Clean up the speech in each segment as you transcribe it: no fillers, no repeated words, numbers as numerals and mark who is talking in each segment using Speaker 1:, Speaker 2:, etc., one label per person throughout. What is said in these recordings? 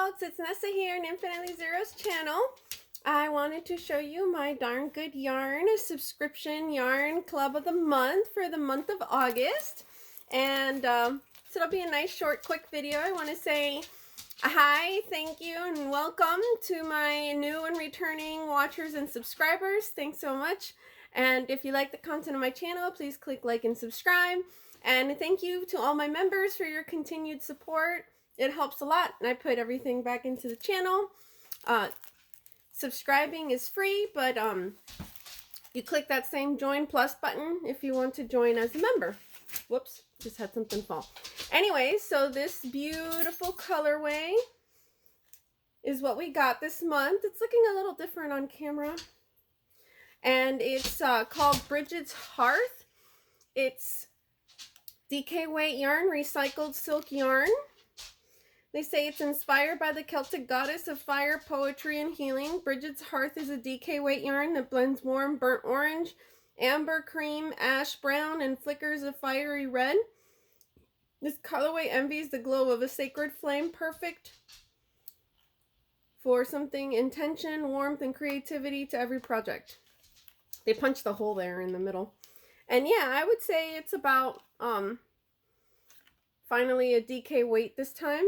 Speaker 1: folks, it's Nessa here in Infinitely Zero's channel. I wanted to show you my Darn Good Yarn subscription yarn club of the month for the month of August. And so it'll be a nice short quick video. I want to say hi, thank you, and welcome to my new and returning watchers and subscribers. Thanks so much. And if you like the content of my channel, please click like and subscribe. And thank you to all my members for your continued support. It helps a lot, and I put everything back into the channel. Subscribing is free, but you click that same join plus button if you want to join as a member. Whoops, just had something fall. Anyway, so this beautiful colorway is what we got this month. It's looking a little different on camera. And it's called Brigid's Hearth. It's DK weight yarn, recycled silk yarn. They say it's inspired by the Celtic goddess of fire, poetry, and healing. Brigid's Hearth is a DK weight yarn that blends warm burnt orange, amber, cream, ash brown, and flickers of fiery red. This colorway envies the glow of a sacred flame, perfect for something intention, warmth, and creativity to every project. They punched a hole there in the middle. And yeah, I would say it's about finally a DK weight this time.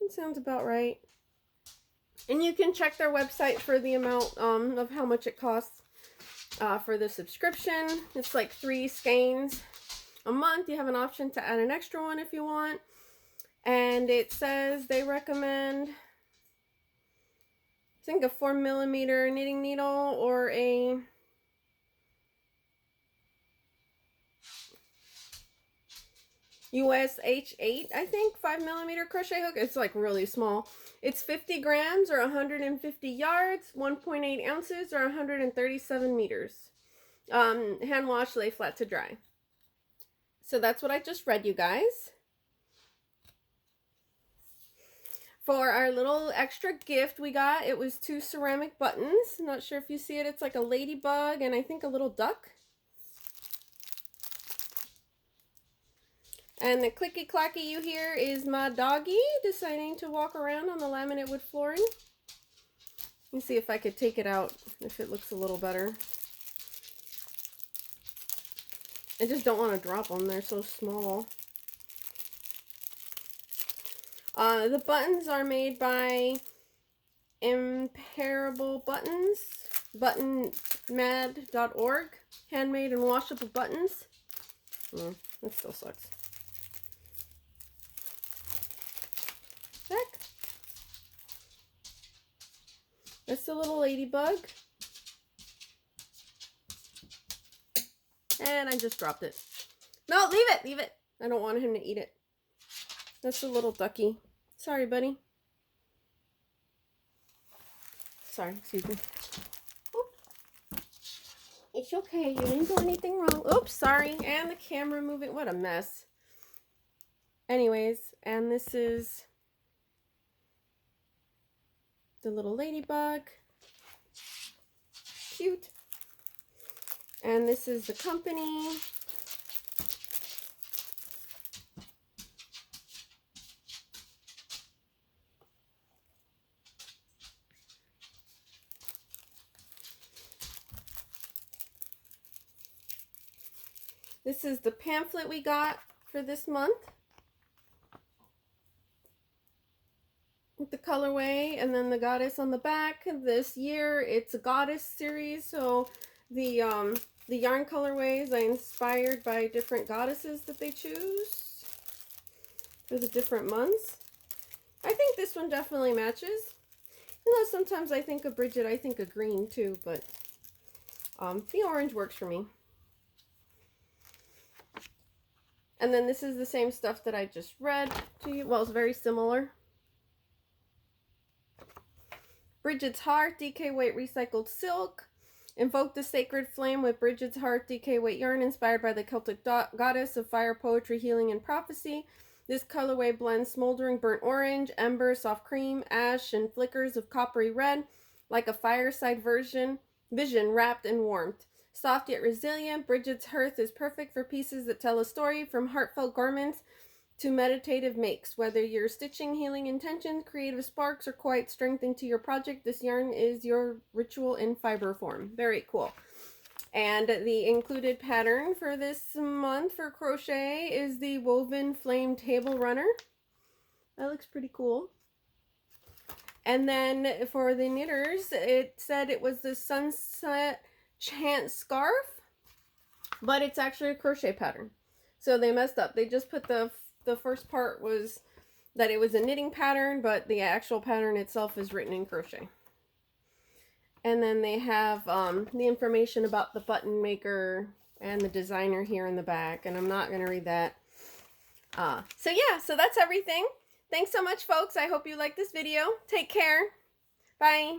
Speaker 1: It sounds about right. And you can check their website for the amount of how much it costs for the subscription. It's like 3 skeins a month. You have an option to add an extra one if you want. And it says they recommend, I think, a 4mm knitting needle or a US H8, I think, 5mm crochet hook. It's like really small. It's 50 grams or 150 yards, 1.8 ounces or 137 meters. Hand wash, lay flat to dry. So that's what I just read, you guys. For our little extra gift we got, it was 2 ceramic buttons. I'm not sure if you see it. It's like a ladybug and I think a little duck. And the clicky clacky you hear is my doggy deciding to walk around on the laminate wood flooring. Let me see if I could take it out, if it looks a little better. I just don't want to drop them. They're so small. The buttons are made by Imperable Buttons, buttonmad.org. Handmade and washable buttons. That still sucks. Back. That's the little ladybug. And I just dropped it. No, leave it, leave it. I don't want him to eat it. That's the little ducky. Sorry, buddy. Sorry, excuse me. Oop. It's okay, you didn't do anything wrong. Oops, sorry. And the camera moving. What a mess. Anyways, and this is the little ladybug. Cute. And this is the company. This is the pamphlet we got for this month. With the colorway and then the goddess on the back. This year it's a goddess series, so the yarn colorways are inspired by different goddesses that they choose for the different months. I think this one definitely matches. You know, sometimes I think of Brigid, I think of green too, but the orange works for me. And then this is the same stuff that I just read to you. Well, it's very similar. Brigid's Hearth, DK weight recycled silk. Invoke the sacred flame with Brigid's Hearth DK weight yarn inspired by the Celtic goddess of fire, poetry, healing, and prophecy. This colorway blends smoldering burnt orange, ember, soft cream, ash, and flickers of coppery red like a fireside vision wrapped in warmth. Soft yet resilient, Brigid's Hearth is perfect for pieces that tell a story, from heartfelt garments to meditative makes. Whether you're stitching healing intentions, creative sparks, or quiet strength into your project, this yarn is your ritual in fiber form. Very cool. And the included pattern for this month for crochet is the woven flame table runner. That looks pretty cool. And then for the knitters, it said it was the sunset chant scarf, but it's actually a crochet pattern. So they messed up. They just put the first part was that it was a knitting pattern, but the actual pattern itself is written in crochet. And then they have the information about the button maker and the designer here in the back, and I'm not going to read that. So yeah, so that's everything. Thanks so much, folks. I hope you liked this video. Take care. Bye.